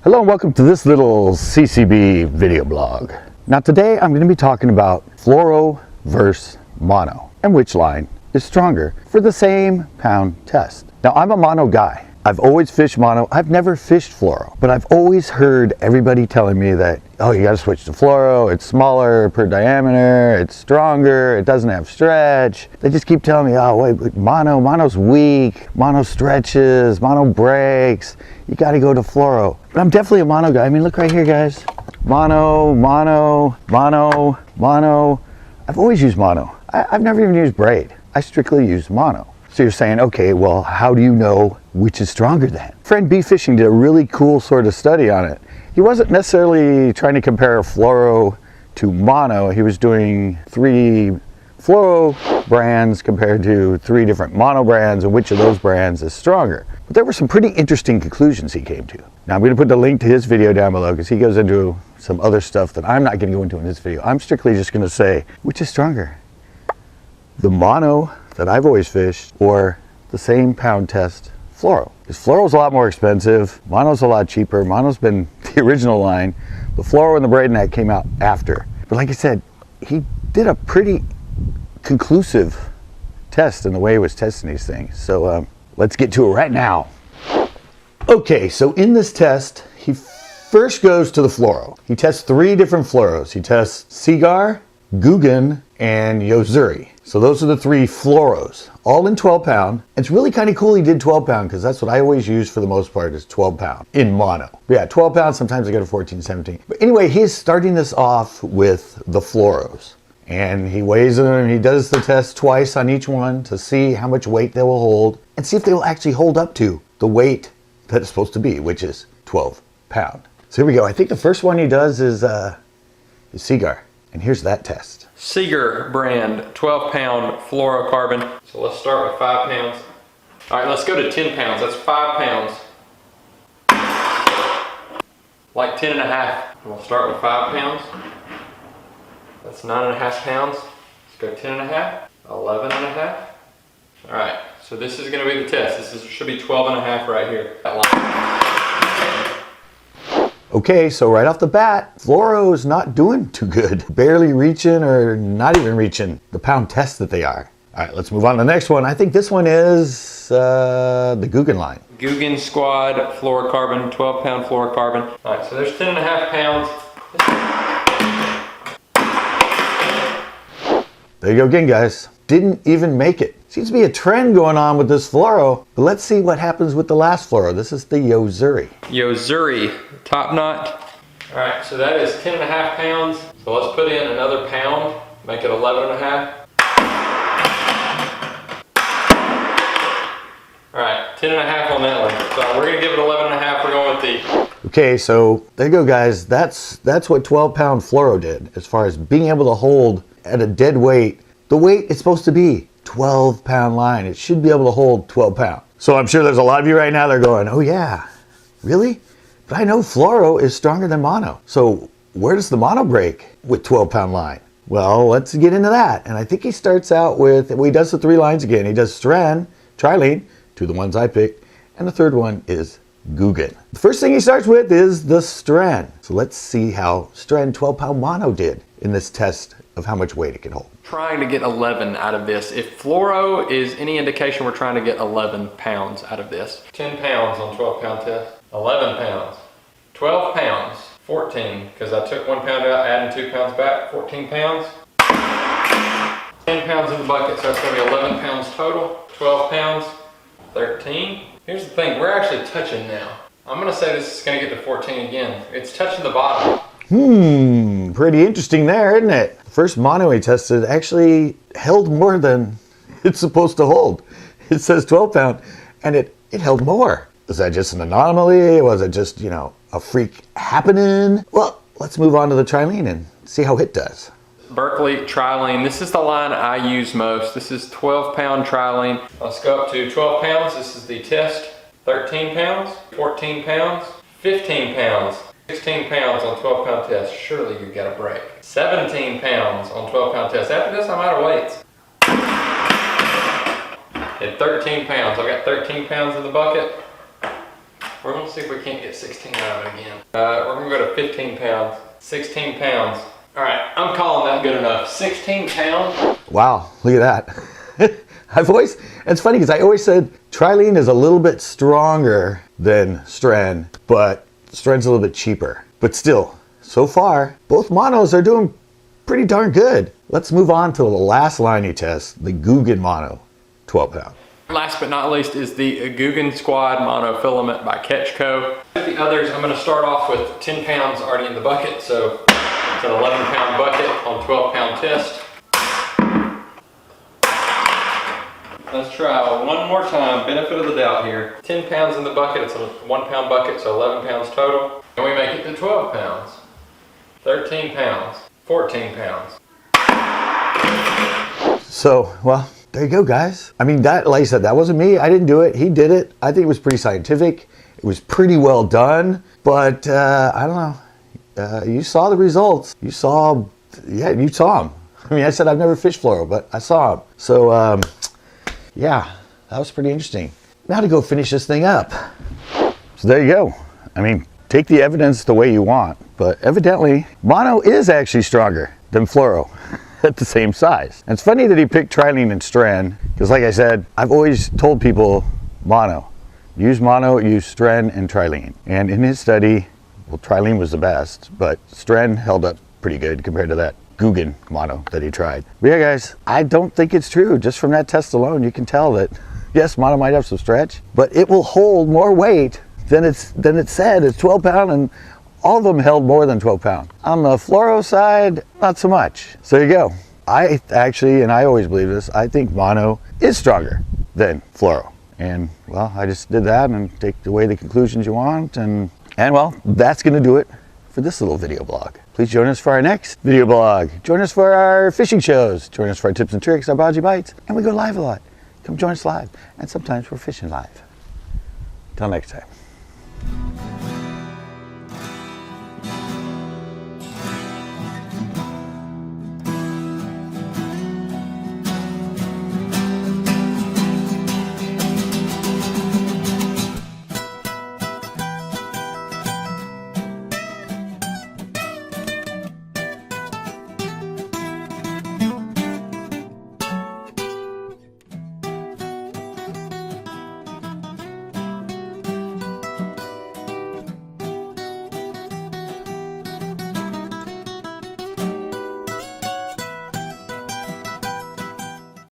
Hello and welcome to this little CCB video blog. Now today I'm going to be talking about fluoro versus mono and which line is stronger for the same pound test. Now I'm a mono guy. I've always fished mono. I've never fished fluoro, but I've always heard everybody telling me that, oh, you got to switch to fluoro. It's smaller per diameter. It's stronger. It doesn't have stretch. They just keep telling me, oh, wait, mono's weak. Mono stretches. Mono breaks. You got to go to fluoro. But I'm definitely a mono guy. I mean, look right here, guys. Mono. I've always used mono. I've never even used braid. I strictly use mono. So you're saying, okay, well, how do you know which is stronger then? Friend B Fishing did a really cool sort of study on it. He wasn't necessarily trying to compare fluoro to mono. He was doing 3 fluoro brands compared to 3 different mono brands and which of those brands is stronger. But there were some pretty interesting conclusions he came to. Now I'm going to put the link to his video down below because he goes into some other stuff that I'm not going to go into in this video. I'm strictly just going to say, which is stronger? The mono that I've always fished or the same pound test fluoro? Because fluoro's a lot more expensive, mono's a lot cheaper. Mono's been the original line. The fluoro and the braid net came out after. But like I said, he did a pretty conclusive test in the way he was testing these things. So let's get to it right now. Okay, so in this test, he first goes to the fluoro. He tests 3 different fluoros. He tests Seagar, Guggen, and Yozuri. So those are the 3 fluoros, all in 12 pound. It's really kind of cool he did 12 pound because that's what I always use for the most part is 12 pound in mono. But yeah, 12 pounds, sometimes I go to 14, 17. But anyway, he's starting this off with the fluoros. And he weighs them and he does the test twice on each one to see how much weight they will hold and see if they will actually hold up to the weight that it's supposed to be, which is 12 pound. So here we go. I think the first one he does is Seagar. And here's that test. Seagar brand 12 pound fluorocarbon. So let's start with 5 pounds. All right, let's go to 10 pounds. That's 5 pounds. Like 10 and a half. We'll start with 5 pounds. That's 9 and a half pounds. Let's go 10 and a half, 11 and a half. All right, so this is gonna be the test. Should be 12 and a half right here. That line. Okay, so right off the bat, fluoro is not doing too good. Barely reaching or not even reaching the pound test that they are. All right, let's move on to the next one. I think this one is the Guggen line. Guggen Squad fluorocarbon, 12 pound fluorocarbon. All right, so there's 10 and a half pounds. There you go again, guys. Didn't even make it. Seems to be a trend going on with this fluoro, but let's see what happens with the last fluoro. This is the Yozuri. Yozuri, top knot. All right, so that is 10 and a half pounds. So let's put in another pound, make it 11 and a half. All right, 10 and a half on that one. So we're gonna give it 11 and a half. We're going with the... Okay, so there you go, guys. That's what 12 pound fluoro did as far as being able to hold at a dead weight. The weight is supposed to be 12 pound line. It should be able to hold 12 pounds. So I'm sure there's a lot of you right now that are going, oh yeah, really? But I know fluoro is stronger than mono. So where does the mono break with 12 pound line? Well, let's get into that. And I think he starts out with, well, he does the 3 lines again. He does Stren, Trilene, 2 of the ones I picked, and the third one is Guggen. The first thing he starts with is the Stren. So let's see how Stren 12 pound mono did in this test of how much weight it can hold. Trying to get 11 out of this. If fluoro is any indication, we're trying to get 11 pounds out of this. 10 pounds on 12 pound test. 11 pounds. 12 pounds. 14, because I took 1 pound out, adding 2 pounds back. 14 pounds. 10 pounds in the bucket, so it's going to be 11 pounds total. 12 pounds. 13. Here's the thing, we're actually touching now. I'm going to say this is going to get to 14 again. It's touching the bottom. Pretty interesting there, isn't it? The first mono he tested actually held more than it's supposed to hold. It says 12 pound, and it held more. Was that just an anomaly? Was it just, you know, a freak happening? Well, let's move on to the Trilene and see how it does. Berkeley Trilene, this is the line I use most. This is 12 pound Trilene. Let's go up to 12 pounds. This is the test. 13 pounds, 14 pounds, 15 pounds. 16 pounds on 12 pound test. Surely you got a break. 17 pounds on 12 pound test. After this, I'm out of weights. At 13 pounds. I've got 13 pounds in the bucket. We're gonna see if we can't get 16 out of it again. We're gonna go to 15 pounds. 16 pounds. All right, I'm calling that good enough. 16 pounds. Wow, look at that. It's funny because I always said trilene is a little bit stronger than Stren, but Stren's a little bit cheaper. But still, so far, both monos are doing pretty darn good. Let's move on to the last line you test, the Guggen mono, 12 pound. Last but not least is the Guggen Squad monofilament by Ketchco. The others, I'm gonna start off with 10 pounds already in the bucket, so it's an 11 pound bucket on 12 pound test. Let's try one more time, benefit of the doubt here. 10 pounds in the bucket, it's a 1 pound bucket, so 11 pounds total. And we make it to 12 pounds, 13 pounds, 14 pounds. So, well, there you go, guys. I mean, that, like I said, that wasn't me. I didn't do it. He did it. I think it was pretty scientific. It was pretty well done, but I don't know. You saw the results. You saw them. I mean, I said I've never fished fluoro, but I saw them. So, yeah, that was pretty interesting. Now to go finish this thing up. So there you go. I mean, take the evidence the way you want, but evidently mono is actually stronger than fluoro at the same size. And it's funny that he picked trilene and Stren, because like I said, I've always told people mono, use Stren and trilene. And in his study, well, trilene was the best, but Stren held up pretty good compared to that Guggen mono that he tried. But yeah, guys, I don't think it's true. Just from that test alone, you can tell that yes, mono might have some stretch, but it will hold more weight than it said. It's 12 pound, and all of them held more than 12 pound. On the fluoro side, not so much. So there you go. I actually, and I always believe this, I think mono is stronger than fluoro. And well, I just did that and take away the conclusions you want, and well, that's gonna do it for this little video blog. Please join us for our next video blog. Join us for our fishing shows. Join us for our tips and tricks, our biology bites, and we go live a lot. Come join us live, and sometimes we're fishing live. Till next time.